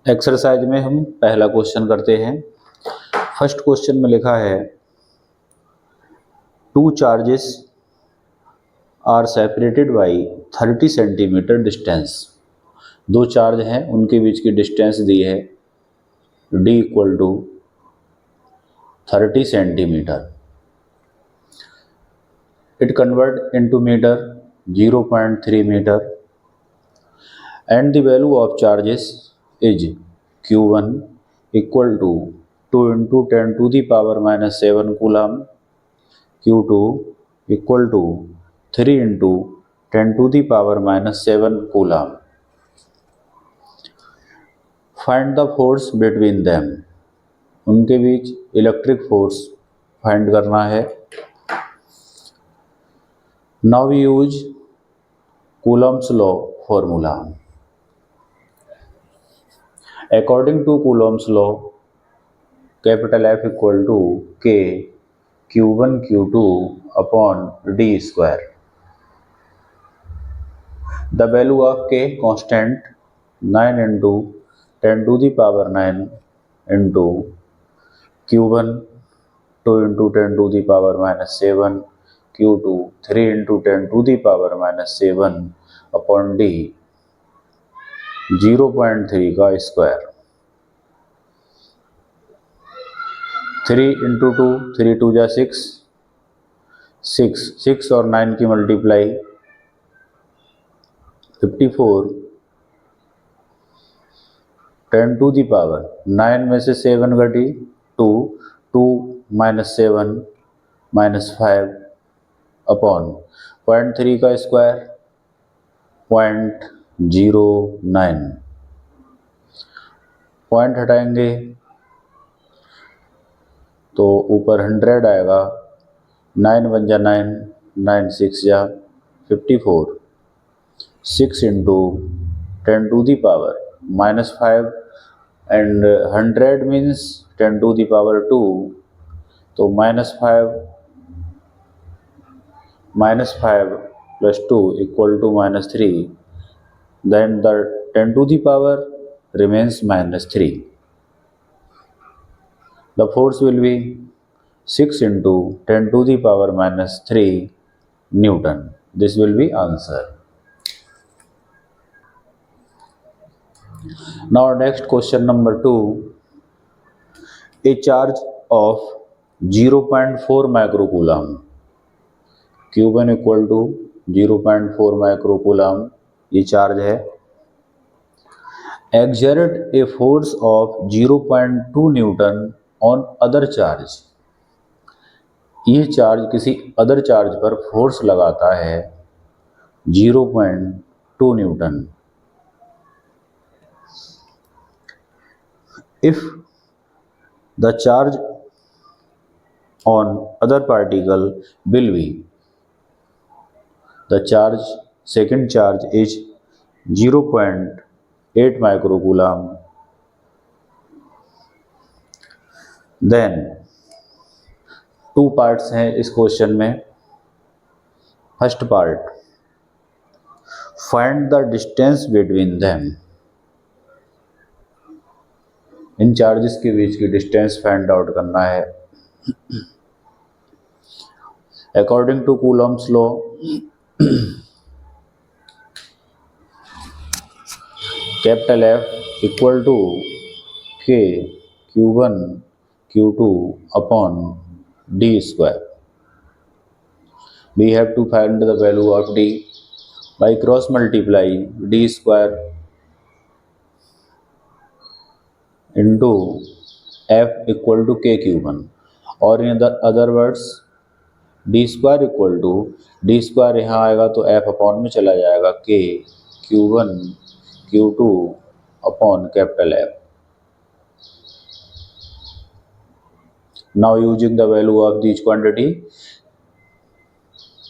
Exercise में हम पहला क्वेश्चन करते हैं। फर्स्ट क्वेश्चन में लिखा है two charges are separated by 30 centimetre distance. दो चार्ज हैं, उनके बीच की डिस्टेंस दी है d equal to 30 centimetre. It convert into metre 0.3 metre and the value of charges is q1 equal to 2 into 10 to the power minus 7 coulomb, q2 equal to 3 into 10 to the power minus 7 coulomb. Find the force between them. उनके बीच electric force find करना है। Now we use Coulomb's law formula. According to Coulomb's law, capital F equal to K Q1 Q2 upon D square. The value of K constant 9 into 10 to the power 9 into Q1 2 into 10 to the power minus 7 Q2 3 into 10 to the power minus 7 upon D 0.3 का square. 3 into 2 3 2 जा 6 और 9 की multiply 54 10 to the power 9 में से 7 घटी 2 minus 7 minus 5 upon 0.3 का square 0.09। Point हटाएंगे तो ऊपर 100 आएगा। 9 वन जा 9 9 6 जा 54 6 into 10 to the power minus 5 and 100 means 10 to the power 2, तो minus 5 plus 2 equal to minus 3, then the 10 to the power remains minus 3. The force will be 6 into 10 to the power minus 3 Newton. This will be answer. Now next question number 2. A charge of 0.4 microcoulomb, Q1 equal to 0.4 microcoulomb, ये charge है, exert a force of 0.2 Newton on other charge. ये charge किसी other charge पर force लगाता है 0.2 Newton. If the charge on other particle will be, the charge, second charge is 0.8 microcoulomb, then two parts हैं इस क्वेश्चन में। First part, find the distance between them. इन चार्जेस के बीच की डिस्टेंस फाइंड आउट करना है। According to Coulomb's law, capital F equal to K Q1 Q2 upon D square. We have to find the value of D by cross multiply D square into F equal to K Q1, or in the other words D square equal to D square यहाँ आएगा तो F upon में चला जाएगा K Q1 Q2 upon capital F. Now using the value of these quantity,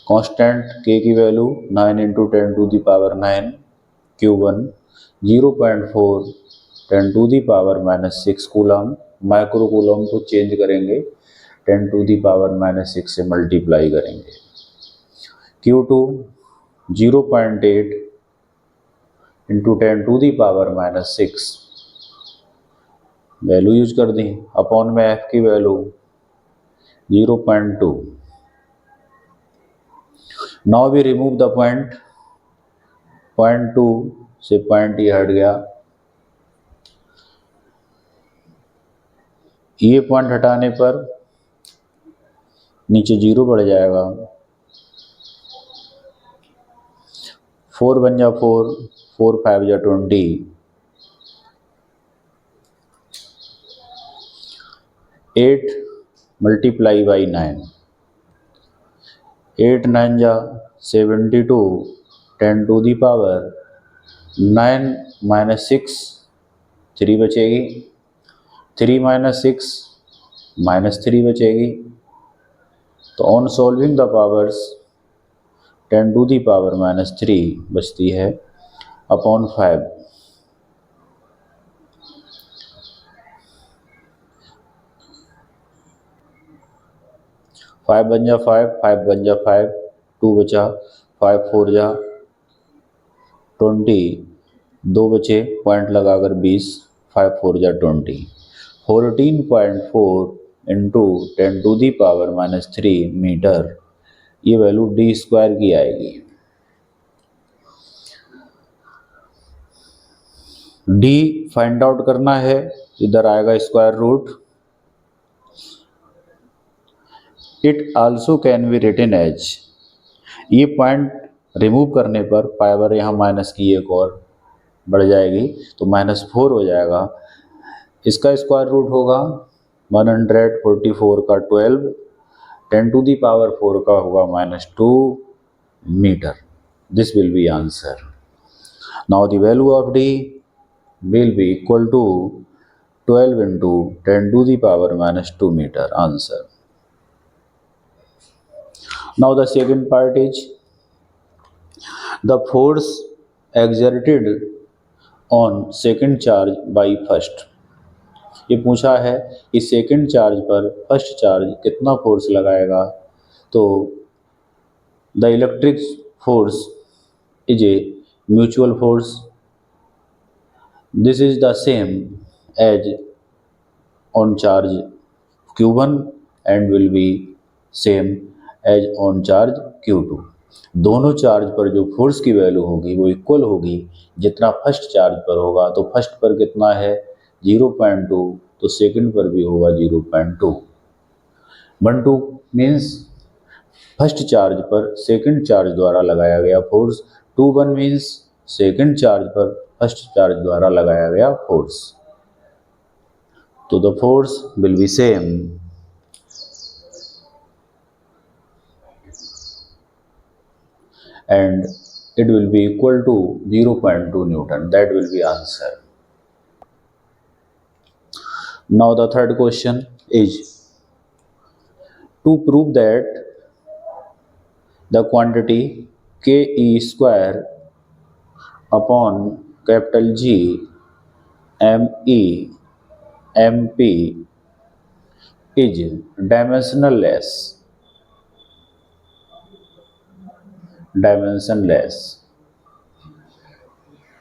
constant K की value 9 into 10 to the power 9, Q1 0.4 10 to the power minus 6 coulomb, micro coulomb को change करेंगे 10 to the power minus 6 से multiply करेंगे। Q2 0.8 into 10 to the power minus 6 value use कर दी, upon में F की value 0.2। Now we remove the point, 0.2 से point ये हट गया, ये पॉइंट हटाने पर नीचे 0 बढ़ जाएगा, 4 बन जा 4, 4 5 जा 20, 8 मल्टीप्लाई बाई 9, 8 9 जा 72, 10 टू दी पावर 9 माइनस 6, 3 बचेगी, 3 माइनस 6 -3 बचेगी। तो on solving the powers 10 to the power -3 बचती है अपॉन 5। 5 बन जा 5, 5 बन जा 5, 2 बचा, 5 4 जा 20, 2 बचे, पॉइंट लगाकर 20, 5 4 जा 20, 14.4 into 10 to the power -3 metre, ये वैल्यू डी स्क्वायर की आएगी। डी फाइंड आउट करना है, इधर आएगा square root. It also can be written as, ये पॉइंट रिमूव करने पर पावर यहाँ माइनस की एक और बढ़ जाएगी तो -4 हो जाएगा। इसका स्क्वायर रूट होगा 144 का 12, 10 टू दी पावर 4 का होगा -2 metre. This will be answer. Now the value of d will be equal to 12 into 10 to the power -2 metre, answer. Now the second part is the force exerted on second charge by first। ये पूछा है कि second charge पर first charge कितना force लगाएगा। तो the electric force is a mutual force, this is the same as on charge Q1 and will be same as on charge Q2। दोनों charge पर जो फोर्स की वैल्यू होगी वो इक्वल होगी, जितना फर्स्ट चार्ज पर होगा तो फर्स्ट पर कितना है 0.2, तो सेकंड पर भी होगा 0.2। 1-2 मीन्स फर्स्ट चार्ज पर सेकंड चार्ज द्वारा लगाया गया फोर्स, 2-1 मीन्स सेकंड चार्ज पर फर्स्ट चार्ज द्वारा लगाया गया फोर्स। तो the force will be same and it will be equal to 0.2 Newton. That will be answer. Now the third question is to prove that the quantity Ke square upon capital G Me Mp is dimensionless।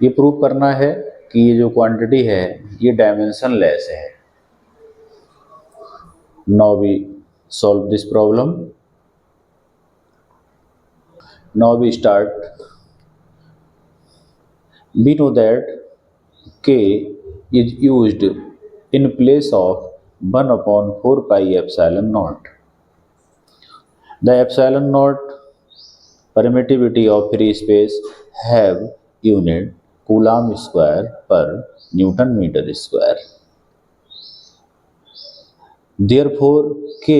ये prove करना है कि ये जो quantity है ये dimensionless है। Now we solve this problem. Now we start. We know that K is used in place of 1/4 pi epsilon naught। The epsilon naught permittivity of free space have unit Coulomb square per Newton meter square। Therefore, K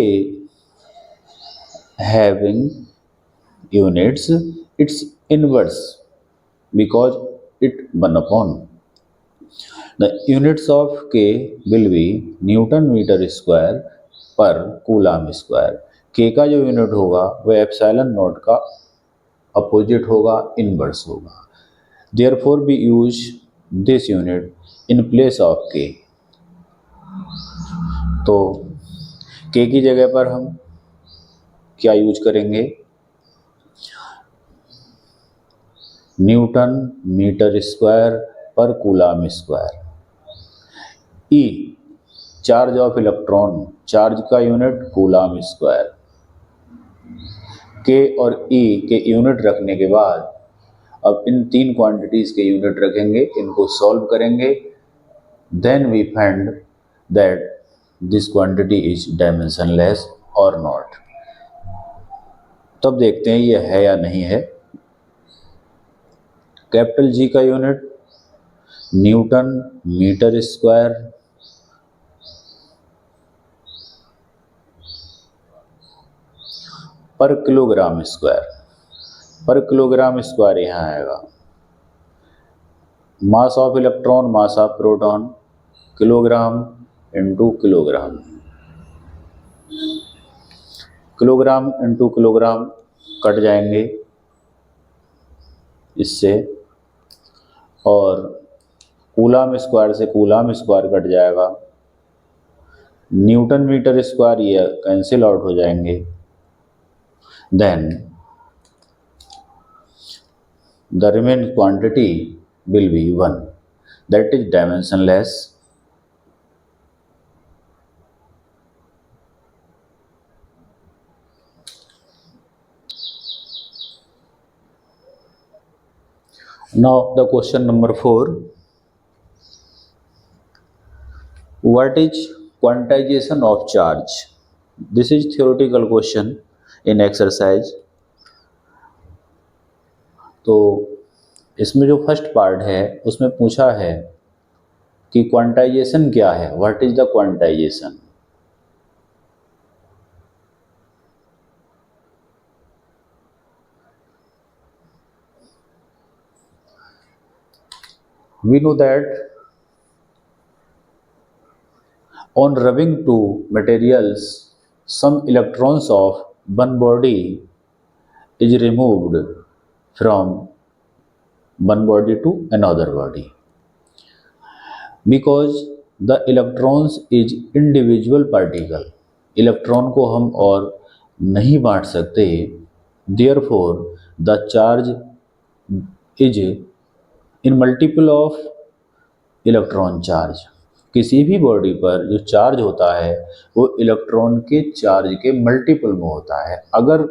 having units, its inverse because it 1/. The units of K will be Newton meter square per Coulomb square। K का जो unit होगा वह epsilon not का opposite होगा, inverse होगा। Therefore we use this unit in place of K। तो K की जगह पर हम क्या यूज करेंगे, न्यूटन मीटर स्क्वायर पर coulomb square. E charge of electron, charge का यूनिट कूलाम स्क्वायर। के और ई के यूनिट रखने के बाद अब इन तीन क्वांटिटीज के यूनिट रखेंगे, इनको सॉल्व करेंगे, then we find that this quantity is dimensionless और नॉट। तब देखते हैं ये है या नहीं है। कैपिटल जी का unit newton metre square, per kilogram square, per kilogram square यहाँ आएगा। Mass of electron, mass of proton, kilogram into kilogram, kilogram into kilogram cut जाएंगे इससे, और कूलाम स्क्वायर से कूलाम स्क्वायर कट जाएगा, न्यूटन मीटर स्क्वायर ये cancel out हो जाएंगे। Then the remain quantity will be 1, that is dimensionless. Now the question number 4, what is quantization of charge? This is theoretical question in exercise। तो इसमें जो first part है उसमें पूछा है कि क्वांटाइजेशन क्या है, what is the quantization. We know that on rubbing to materials, some electrons of one body is removed from one body to another body, because the electrons is individual particle। Electron को हम और नहीं बांट सकते, therefore the charge is in multiple of electron charge. किसी भी body पर जो चार्ज होता है वो इलेक्ट्रॉन के चार्ज के मल्टीपल में होता है। अगर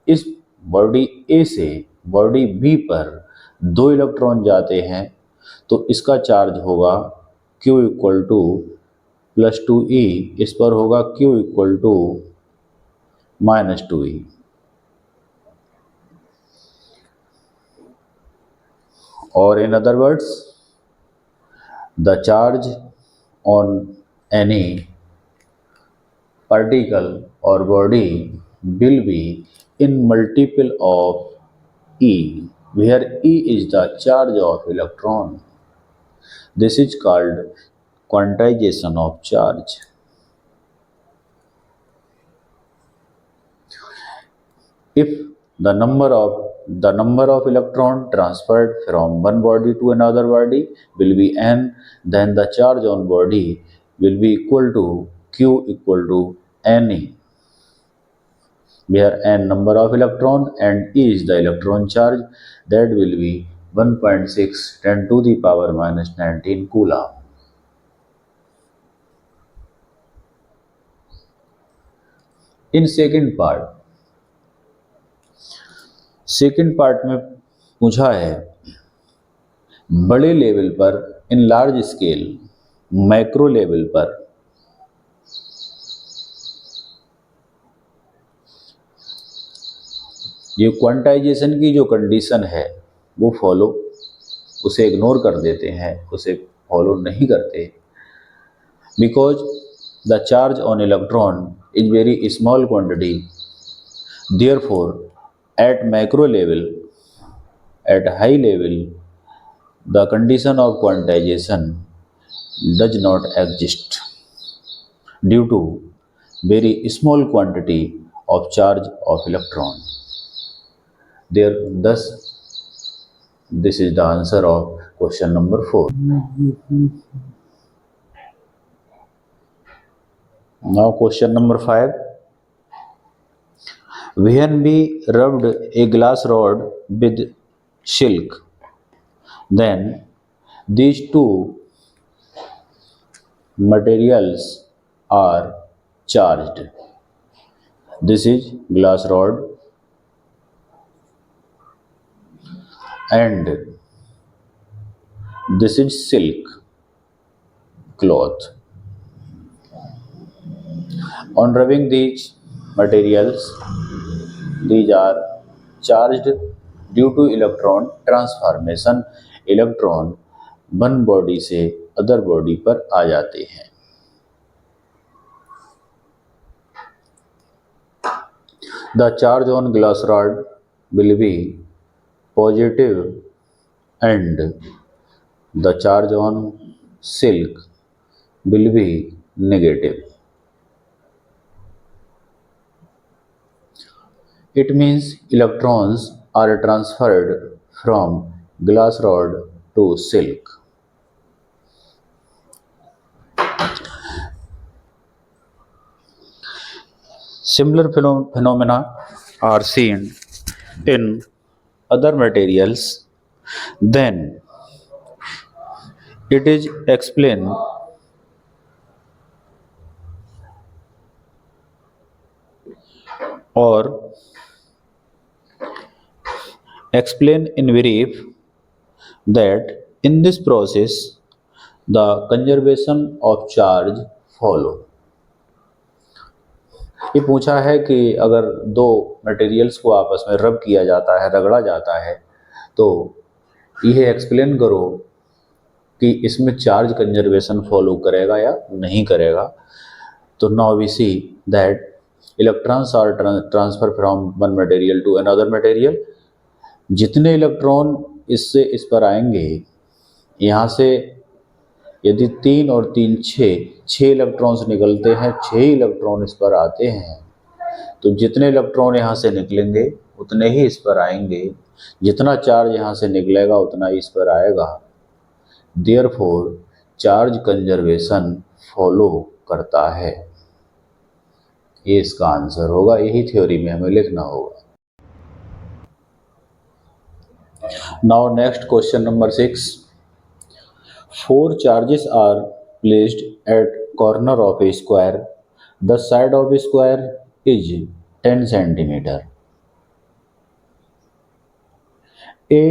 इस बॉडी ए से बॉडी बी पर 2 इलेक्ट्रॉन जाते हैं तो इसका चार्ज होगा Q इक्वल टू +2e, इस पर होगा Q इक्वल टू -2e। और in other words, the charge on any particle or body will be in multiple of E, where E is the charge of electron. This is called quantization of charge. If the number of electron transferred from one body to another body will be n, then the charge on body will be equal to Q equal to Ne, where n number of electron and E is the electron charge, that will be 1.6 10 to the power -19 coulomb. In second part में पूछा है बड़े level पर, in large scale, macro level पर ये quantization की जो condition है वो फॉलो, उसे इग्नोर कर देते हैं, उसे फॉलो नहीं करते, because the charge on electron is very small quantity, therefore at macro level, at high level, the condition of quantization does not exist due to very small quantity of charge of electron. Thus, this is the answer of question number 4. Now question number 5. When we rubbed a glass rod with silk, then these two materials are charged. This is glass rod and this is silk cloth. On rubbing these materials, these are charged due to electron transformation. Electron one body से other body पर आ जाते हैं. The charge on glass rod will be positive and the charge on silk will be negative. It means electrons are transferred from glass rod to silk. Similar phenomena are seen in other materials. Then it is explained or explain in brief that in this process the conservation of charge follow. ये पूछा है कि अगर दो materials को आपस में रब किया जाता है, रगड़ा जाता है, तो यह एक्सप्लेन करो कि इसमें चार्ज कंजर्वेशन फॉलो करेगा या नहीं करेगा. तो now we see that electrons are transfer from one material to another material. जितने इलेक्ट्रॉन इससे इस पर आएंगे, यहाँ से यदि 3 और 3 6 इलेक्ट्रॉन्स निकलते हैं, 6 इलेक्ट्रॉन इस पर आते हैं, तो जितने इलेक्ट्रॉन यहाँ से निकलेंगे उतने ही इस पर आएंगे. जितना चार्ज यहाँ से निकलेगा उतना ही इस पर आएगा. देयरफॉर चार्ज कंजर्वेशन फॉलो करता है. ये इसका आंसर होगा. यही थ्योरी में हमें लिखना होगा. Now next question number 6. 4 charges are placed at corner of a square. The side of a square is 10 centimeter. A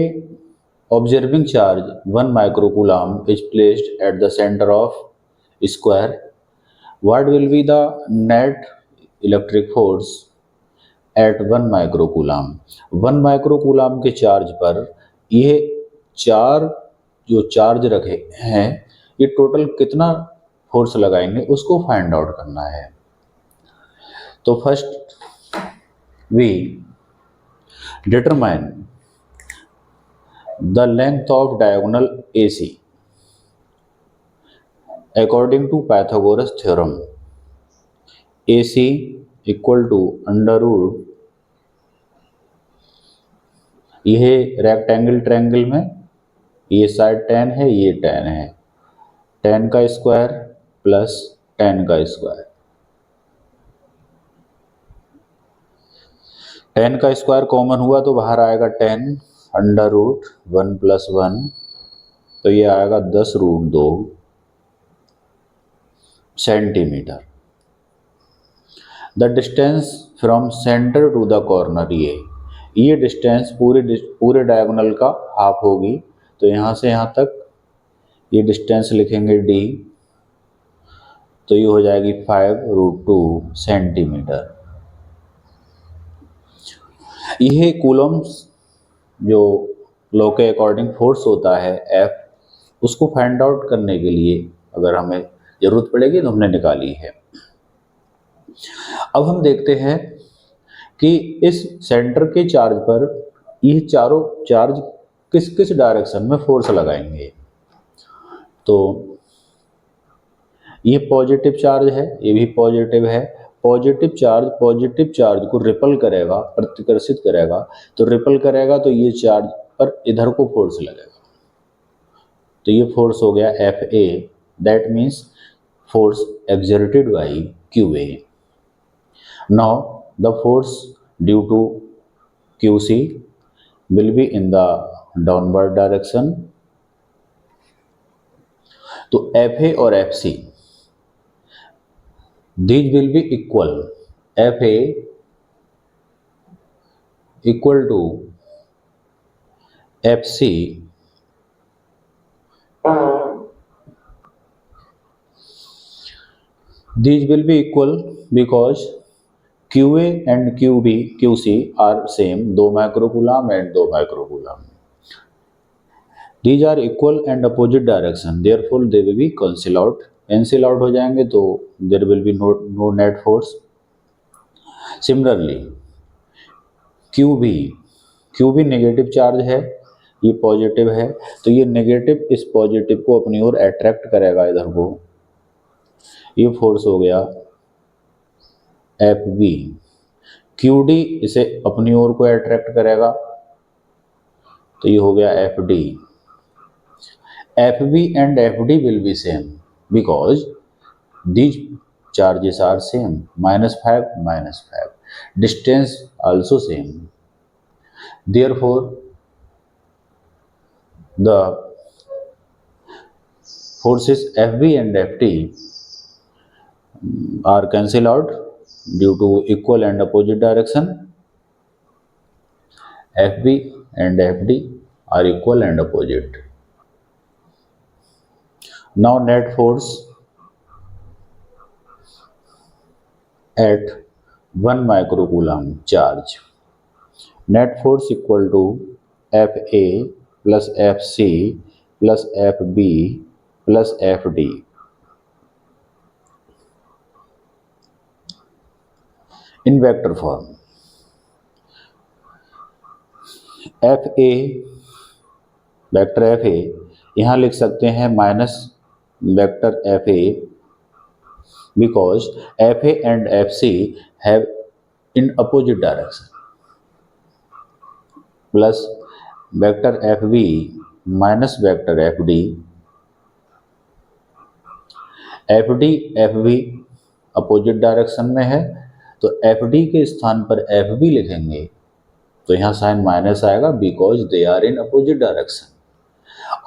observing charge 1 microcoulomb is placed at the center of square. What will be the net electric force at 1 microcoulomb? 1 microcoulomb के charge पर ये 4 जो charge रखे हैं, ये total कितना force लगाएंगे उसको फाइंड आउट करना है. तो first we determine the length of diagonal AC according to Pythagoras theorem. AC equal to under root, यह रेक्टेंगल ट्रायंगल में ये साइड 10 है, ये 10 है, 10 का स्क्वायर प्लस 10 का स्क्वायर. 10 का स्क्वायर कॉमन हुआ तो बाहर आएगा 10 अंडर रूट 1 प्लस 1, तो ये आएगा 10 root 2 centimetre. The distance from centre to the corner, ये डिस्टेंस पूरे डायगोनल का हाफ होगी. तो यहाँ से यहाँ तक ये डिस्टेंस लिखेंगे d, तो ये हो जाएगी 5 रूट 2 सेंटीमीटर. यह कूलम्स जो लॉ के अकॉर्डिंग फोर्स होता है F, उसको फाइंड आउट करने के लिए अगर हमें ज़रूरत पड़ेगी तो हमने निकाली है. अब हम देखते हैं कि इस सेंटर के चार्ज पर ये चारों चार्ज किस किस डायरेक्शन में फोर्स लगाएंगे. तो ये पॉजिटिव चार्ज है, ये भी पॉजिटिव है. पॉजिटिव चार्ज को रिपल करेगा, प्रतिकर्षित करेगा. तो रिपल करेगा तो ये चार्ज पर इधर को फोर्स लगेगा. तो ये फोर्स हो गया FA, that means force exerted by QA. Now the force due to QC will be in the downward direction. तो FA और FC these will be equal. Fa equal to Fc these will be equal because QA and QC are same, 2 microcoulomb and 2 microcoulomb. These are equal and opposite direction, therefore they will be cancel out. Cancel out हो जाएंगे तो there will be no net force. Similarly QB negative charge है, ये positive है, तो ये negative इस positive को अपनी ओर अट्रैक्ट करेगा इधर को, ये फोर्स हो गया FB। QD इसे अपनी ओर को अट्रैक्ट करेगा तो ये हो गया FD। FB and FD will be same because these charges are same, -5 -5, distance also same, therefore the forces FB and FD are cancelled out due to equal and opposite direction. FB and FD are equal and opposite. Now net force at 1 microcoulomb charge. Net force equal to Fa plus Fc plus Fb plus Fd. In vector form, Fa vector Fa यहाँ लिख सकते हैं minus vector Fa because Fa and Fc have in opposite direction, plus vector Fb minus vector Fd। Fb opposite direction में है तो Fd के स्थान पर Fb लिखेंगे तो यहाँ साइन माइनस आएगा because they are in opposite direction,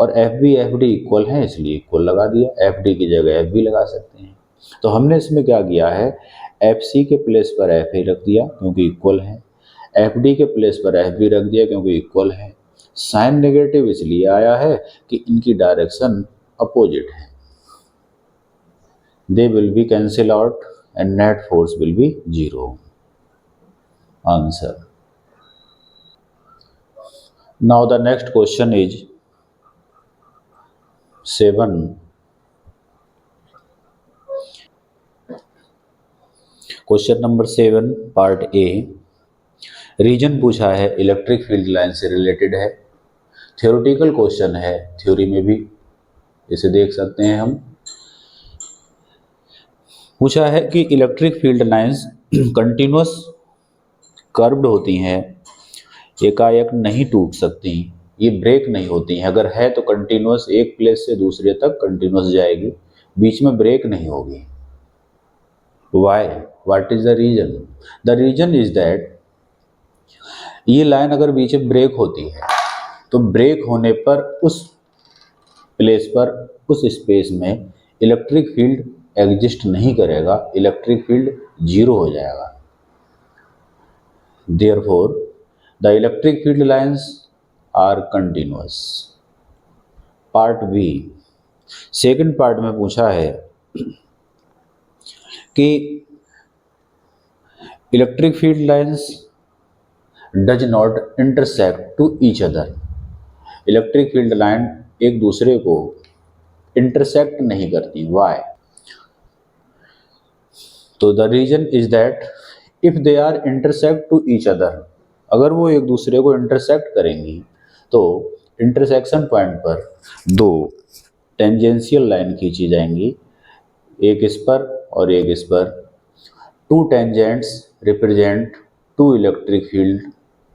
और Fb Fd इक्वल है इसलिए इक्वल लगा दिया, Fd की जगह Fb लगा सकते हैं। तो हमने इसमें क्या किया है, Fc के प्लेस पर Fa रख दिया क्योंकि इक्वल है, Fd के प्लेस पर Fb रख दिया क्योंकि इक्वल है। साइन नेगेटिव इसलिए आया है कि इनकी डायरेक्शन अपोजिट है। They will be cancelled out and net force will be 0. Answer. Now the next question is 7. Question number 7 part A। Reason पूछा है, इलेक्ट्रिक फील्ड लाइन से रिलेटेड है, थ्योरेटिकल क्वेश्चन है, थ्योरी में भी इसे देख सकते हैं हम। पूछा है कि electric field lines continuous curved होती हैं, एकाएक नहीं टूट सकती, ये ब्रेक नहीं होती हैं, अगर है तो कंटिन्यूअस एक प्लेस से दूसरे तक कंटिन्यूअस जाएगी, बीच में ब्रेक नहीं होगी। Why, what is the reason? The reason is that ये लाइन अगर बीच में ब्रेक होती है तो ब्रेक होने पर उस प्लेस पर उस स्पेस में इलेक्ट्रिक फील्ड एग्जिस्ट नहीं करेगा, इलेक्ट्रिक फील्ड जीरो हो जाएगा। Therefore, the electric field lines are continuous. Part B, second part में पूछा है कि electric field lines does not intersect to each other. Electric field line एक दूसरे को इंटरसेक्ट नहीं करती, वाई? तो the reason is that if they are intersect to each other, अगर वो एक दूसरे को इंटरसेक्ट करेंगी तो इंटरसेक्शन पॉइंट पर दो टेंजेंशियल लाइन खींची जाएंगी, एक इस पर और एक इस पर। Two tangents represent two electric field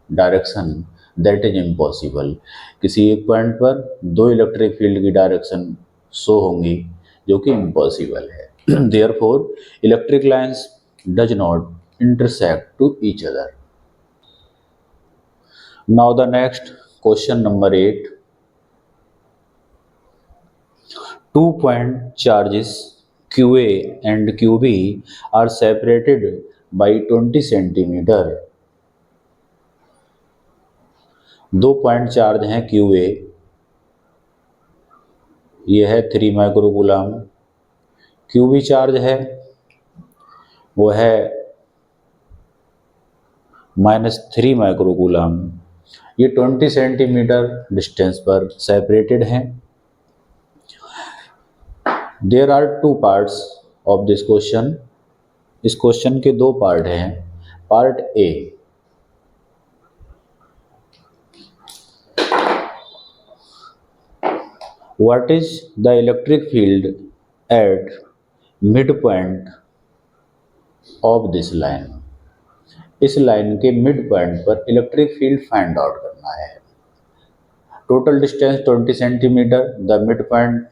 direction, that is impossible. किसी एक पॉइंट पर दो इलेक्ट्रिक फील्ड की डायरेक्शन शो होंगी जो कि इम्पॉसिबल है। Therefore, electric lines does not intersect to each other. Now the next question number 8. 2 point charges QA and QB are separated by 20 centimeter. दो पॉइंट चार्ज हैं QA, ये है 3 microcoulomb. QB charge है वो है -3 माइक्रोकूलम। ये 20 centimetre distance पर separated हैं। There are two parts of this question. इस क्वेश्चन के दो पार्ट हैं। Part A, what is the electric field at mid point of this line. इस लाइन के मिड पॉइंट पर इलेक्ट्रिक फील्ड फाइंड आउट करना है। Total distance 20 centimetre. The mid point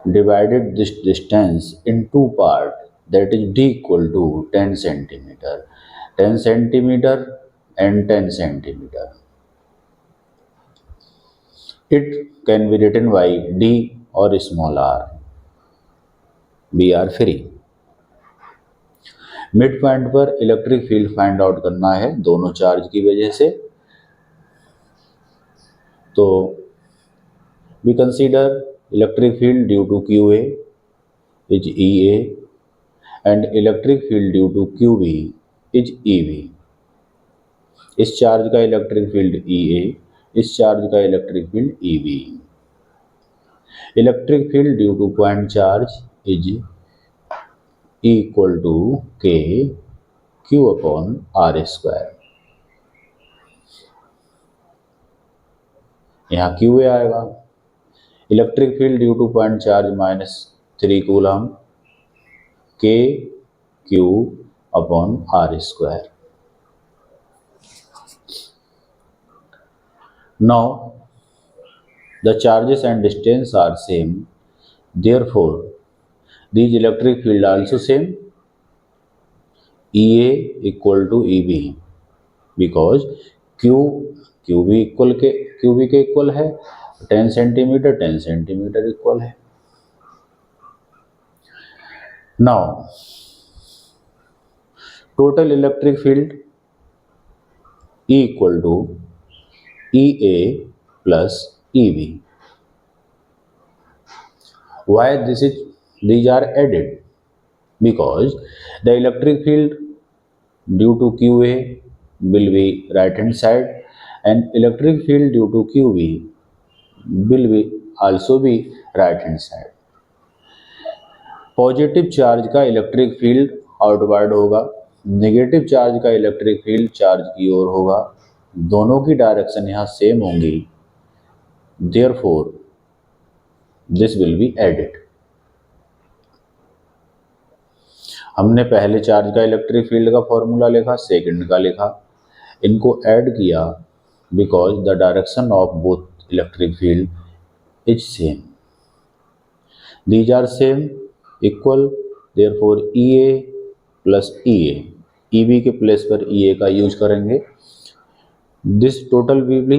divided this distance in two parts, that is d equal to 10 centimeter, 10 centimeter and 10 centimeter. It can be written by d or small r. We are free. Mid point पर electric field find out करना है दोनों charge की वजह से। तो we consider electric field due to QA is EA and electric field due to QB is EB. इस charge का इलेक्ट्रिक फील्ड EA, इस चार्ज का electric field EB। Electric field due to point charge is equal to K Q upon R square. यहाँ QA आएगा। Electric field due to point charge -3 coulomb, K Q upon R square. Now the charges and distance are same, therefore these electric field also same. EA equal to EB because QB के equal है, 10 centimetre 10 centimetre equal है। Now total electric field E equal to EA plus EB. Why these are added? Because the electric field due to QA will be right hand side and electric field due to QB will be also be right hand side. Positive charge का electric field outward होगा, negative charge का electric field charge की ओर होगा। दोनों की direction यहाँ same होंगी, therefore this will be added. हमने पहले चार्ज का इलेक्ट्रिक फील्ड का फॉर्मूला लिखा, सेकंड का लिखा, इनको ऐड किया because the direction of both electric field is same. These are same equal, therefore EA plus EA, EB के प्लेस पर EA का यूज करेंगे। This total will be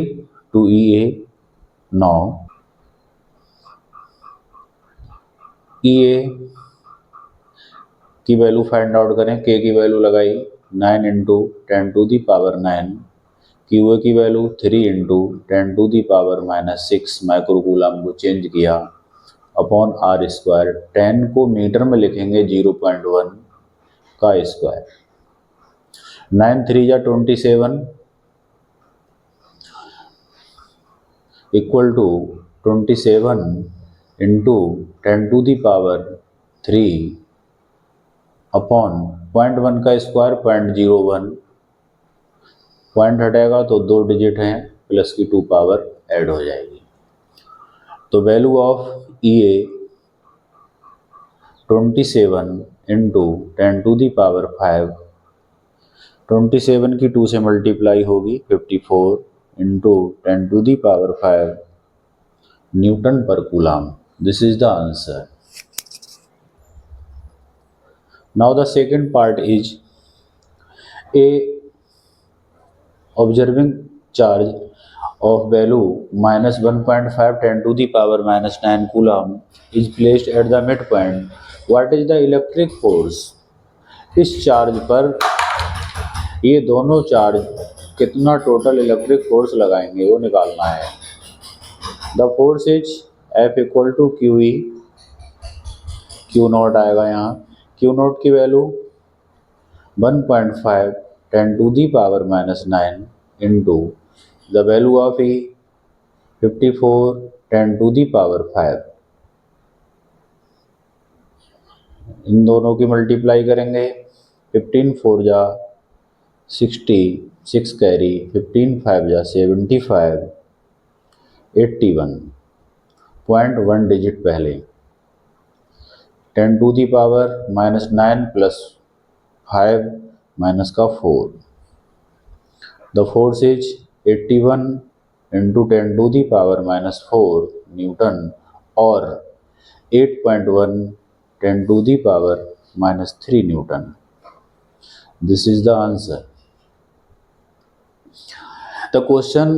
two EA। Now EA की value find out करें। K की value लगाई 9 into 10 to the power 9, QA की value 3 into 10 to the power -6 microcoulomb को चेंज किया अपॉन R स्क्वायर। 10 को मीटर में लिखेंगे 0.1 का स्क्वायर। 9 3 जा 27 equal to 27 into 10 to the power 3 upon 0.1 का स्क्वायर 0.01। पॉइंट हटेगा तो 2 डिजिट हैं, प्लस की 2 पावर ऐड हो जाएगी। तो value of EA 27 into 10 to the power 5, 27 की 2 से मल्टीप्लाई होगी 54 into 10 to the power 5 newton per coulomb. This is the answer. Now the second part is a observing charge of value minus 1.5 10 to the power minus 9 coulomb is placed at the midpoint. What is the electric force? इस charge पर ये दोनों charge कितना total electric force लगाएंगे वो निकालना है। The force is F equal to Q E, Q naught आएगा यहाँ, क्यू नॉट की value 1.5 10 to the power minus 9 into the value of E 54 10 to the power 5। इन दोनों की मल्टीप्लाई करेंगे, 15 4 जा 60, 6 कैरी, 15 5 जा 75, 81.1 डिजिट पहले, 10 to the power minus 9 plus 5 minus का 4। The force is 81 into 10 to the power minus 4 newton और 8.1 10 to the power minus 3 newton. This is the answer. The question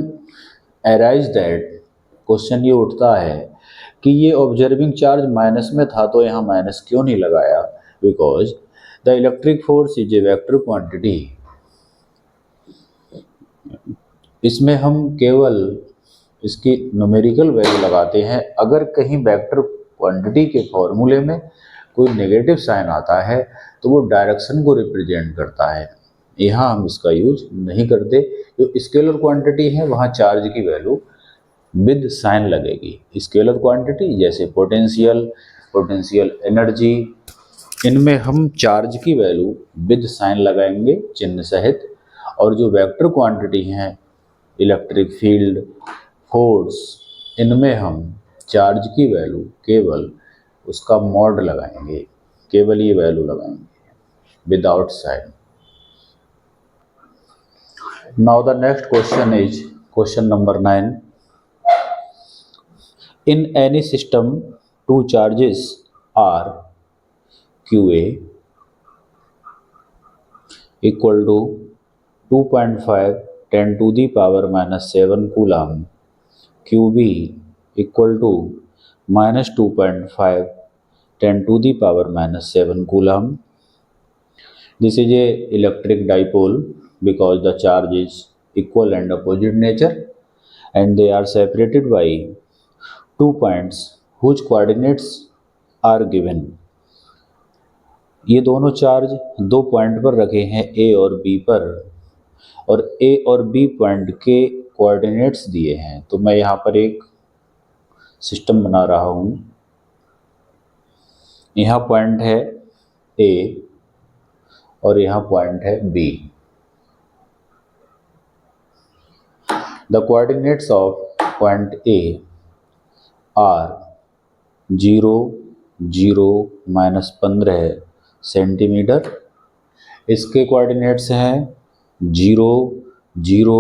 arise that, question ये उठता है कि ये observing charge minus में था तो यहाँ माइनस क्यों नहीं लगाया? Because the electric force is A vector quantity. इसमें हम केवल इसकी न्यूमेरिकल वैल्यू लगाते हैं। अगर कहीं वेक्टर क्वांटिटी के फॉर्मूले में कोई नेगेटिव साइन आता है तो वो डायरेक्शन को रिप्रेजेंट करता है। यहाँ हम इसका यूज नहीं करते। जो स्केलर क्वांटिटी है वहाँ चार्ज की वैल्यू विद साइन लगेगी। स्केलर क्वांटिटी जैसे पोटेंशियल, पोटेंशियल एनर्जी, इनमें हम चार्ज की वैल्यू विद साइन लगाएंगे चिन्ह सहित। और जो वेक्टर क्वांटिटी हैं, इलेक्ट्रिक फील्ड, फोर्स, इनमें हम चार्ज की वैल्यू केवल उसका मॉड लगाएंगे, केवल ये वैल्यू लगाएंगे without sign. Now the next question is question number 9। In any system, two charges are QA equal to 2.5 10 to the power minus 7 coulomb, QB equal to minus 2.5 10 to the power minus 7 coulomb. This is a electric dipole because the charge is equal and opposite nature and they are separated by 2 points whose coordinates are given। ये दोनों charge दो point पर रखे हैं A और B पर, और A और B पॉइंट के कोऑर्डिनेट्स दिए हैं। तो मैं यहाँ पर एक सिस्टम बना रहा हूँ। यहाँ पॉइंट है A और यहाँ पॉइंट है B। The coordinates of point A are 0 0 -15 centimetre. इसके कोऑर्डिनेट्स हैं 0 0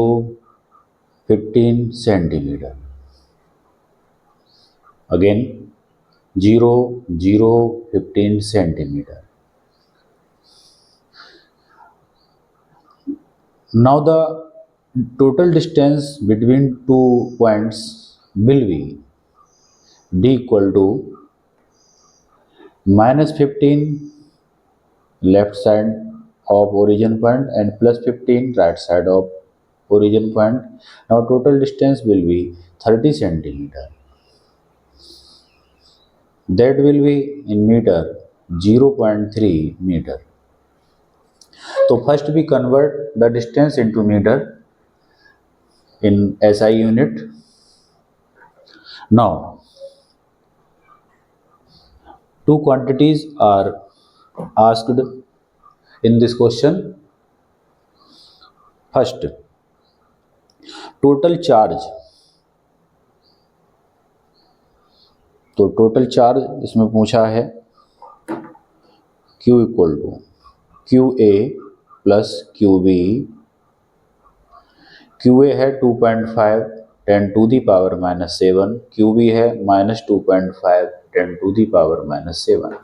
15 centimetre. Again 0 0 15 centimetre. Now the total distance between two points will be D equal to -15 left side of origin point and +15 right side of origin point. Now total distance will be 30 centimeter. That will be in meter 0.3 meter. So first we convert the distance into meter in SI unit. Now two quantities are asked in this question. First, total charge। तो total charge इसमें पूछा है Q equal to QA plus QB। QA है 2.5 10 to the power minus 7, QB है -2.5 10 to the power minus 7.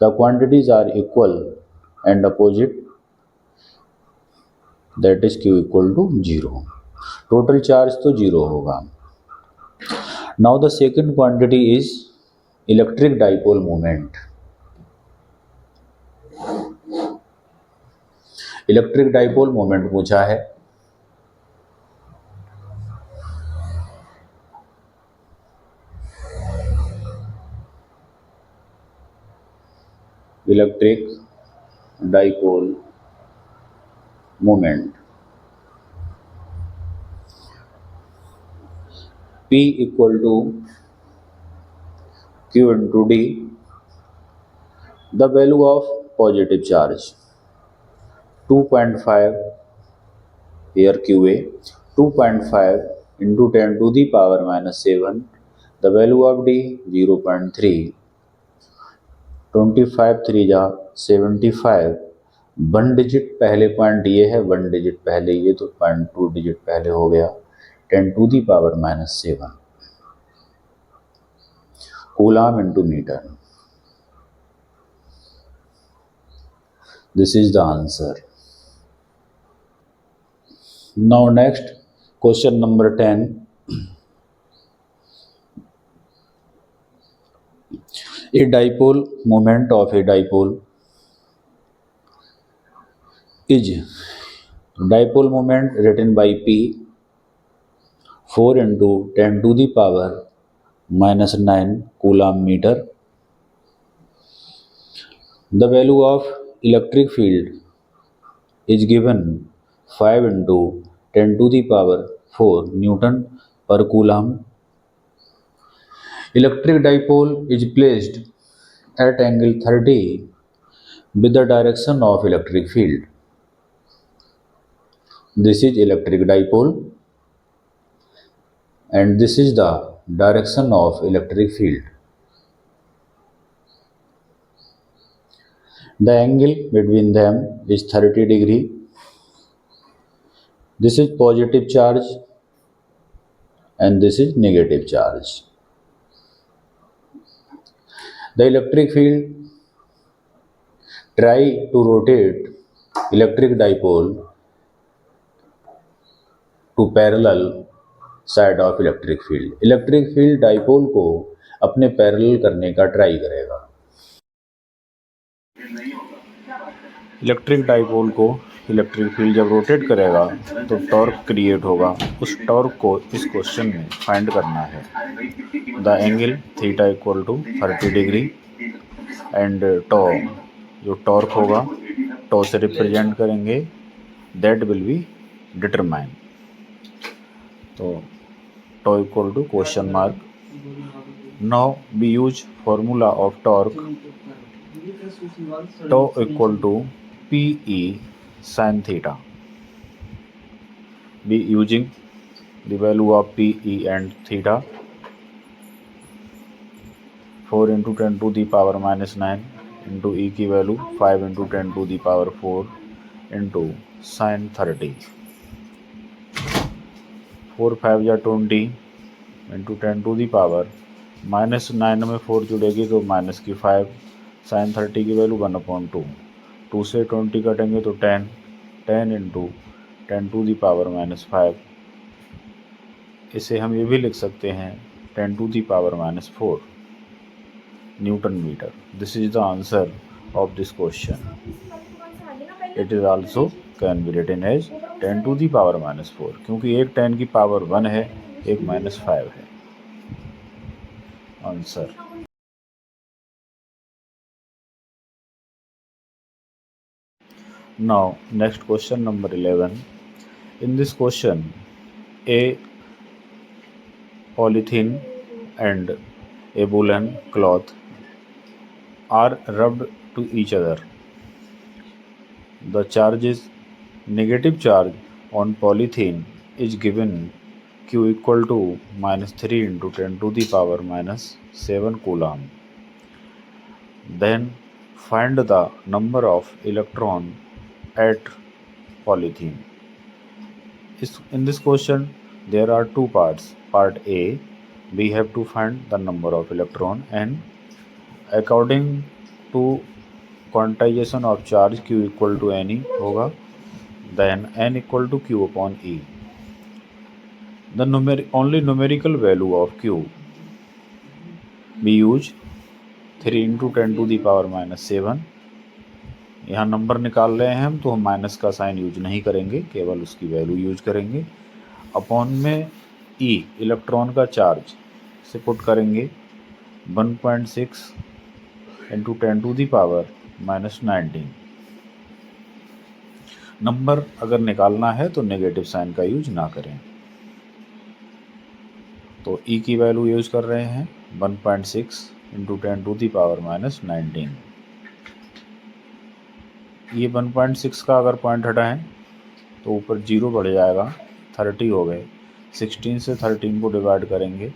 The quantities are equal and opposite, that is Q equal to 0. Total charge तो zero होगा। Now the second quantity is electric dipole moment. Electric dipole moment पूछा है। Electric dipole moment P equal to Q into D. The value of positive charge 2.5, here QA 2.5 into 10 to the power minus 7. The value of D 0.3. 25 3 जा 75, 1 digit पहले point ये है, 1 digit पहले ये, तो 0.2 digit पहले हो गया, 10 to the power minus 7 coulomb into meter. This is the answer. Now next question number 10. A dipole moment of a dipole is dipole moment written by P 4 into 10 to the power minus 9 coulomb meter. The value of electric field is given 5 into 10 to the power 4 Newton per coulomb. Electric dipole is placed at angle 30 with the direction of electric field. This is electric dipole and this is the direction of electric field. The angle between them is 30 degree. This is positive charge and this is negative charge. The electric field try to rotate electric dipole to parallel side of electric field. Electric field dipole को अपने parallel करने का try करेगा। Electric dipole को electric field जब rotate करेगा तो torque create होगा। उस टॉर्क को इस क्वेश्चन में फाइंड करना है। The angle theta equal to 30 degree and tau, जो टॉर्क होगा टॉ से रिप्रेजेंट करेंगे, दैट विल बी डिटरमाइन। तो tau equal to question mark. Now we use formula of torque, tau equal to PE sin theta. Be using the value of PE and theta. 4 into 10 to the power minus 9 into E की value 5 into 10 to the power 4 into sin 30. 4 5 या 20 into 10 to the power minus 9 में 4 जुड़ेगी तो minus की 5, sin 30 की value 1/2, 2 से 20 कटेंगे तो 10, 10 into 10 to the power minus 5। इसे हम ये भी लिख सकते हैं 10 to the power minus 4 newton metre. This is the answer of this question. It is also can be written as 10 to the power minus 4, क्योंकि एक 10 की पावर 1 है, एक माइनस 5 है। Answer. Now next question number 11. In this question, a polythene and a woolen cloth are rubbed to each other. The charge is negative charge on polythene is given Q equal to minus 3 into 10 to the power minus 7 coulomb. Then find the number of electron at polythene. In this question there are two parts. Part A, we have to find the number of electron, and according to quantization of charge Q equal to Ne होगा, then N equal to Q upon E. The only numerical value of Q we use 3 into 10 to the power minus 7. यहाँ number निकाल रहे हैं हम, तो हम minus का sign use नहीं करेंगे, केवल उसकी वैल्यू यूज करेंगे। अपॉन में ई इलेक्ट्रॉन का चार्ज से पुट करेंगे 1.6 into 10 to the power minus 19। Number अगर निकालना है तो नेगेटिव साइन का यूज ना करें। तो ई की वैल्यू यूज कर रहे हैं 1.6 into 10 to the power minus 19। ये 1.6 का अगर पॉइंट हटाएं तो ऊपर 0 बढ़ जाएगा, 30 हो गए। 16 से 13 को डिवाइड करेंगे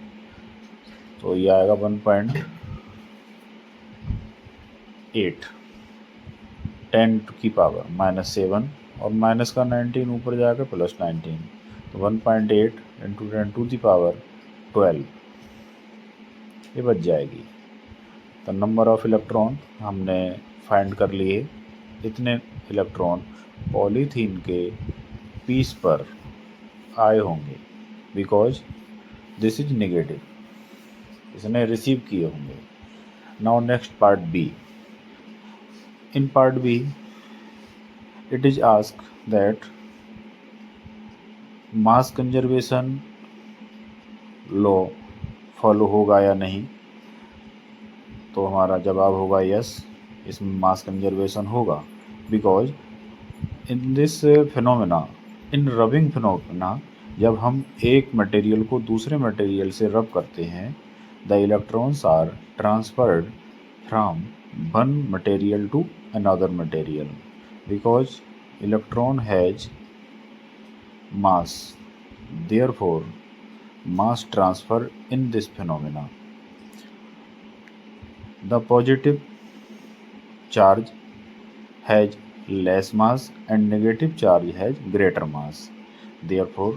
तो ये आएगा 1.8, 10 की पावर माइनस 7 और माइनस का 19 ऊपर जाएगा प्लस 19, तो 1.8 इंटू 10 टू दी पावर 12 ये बच जाएगी। तो नंबर ऑफ इलेक्ट्रॉन हमने फाइंड कर लिए। इतने इलेक्ट्रॉन पॉलीथीन के पीस पर आए होंगे, बिकॉज दिस इज नेगेटिव, इसने रिसीव किए होंगे। Now next part B. In part B it is asked that mass conservation law follow होगा या नहीं, तो हमारा जवाब होगा यस, इसमें मास कंजर्वेशन होगा। Because in this phenomena, in rubbing phenomena, जब हम एक मटेरियल को दूसरे मटेरियल से रब करते हैं, the electrons are transferred from one material to another material, because electron has mass, therefore mass transfer in this phenomena. The positive charge has less mass and negative charge has greater mass, therefore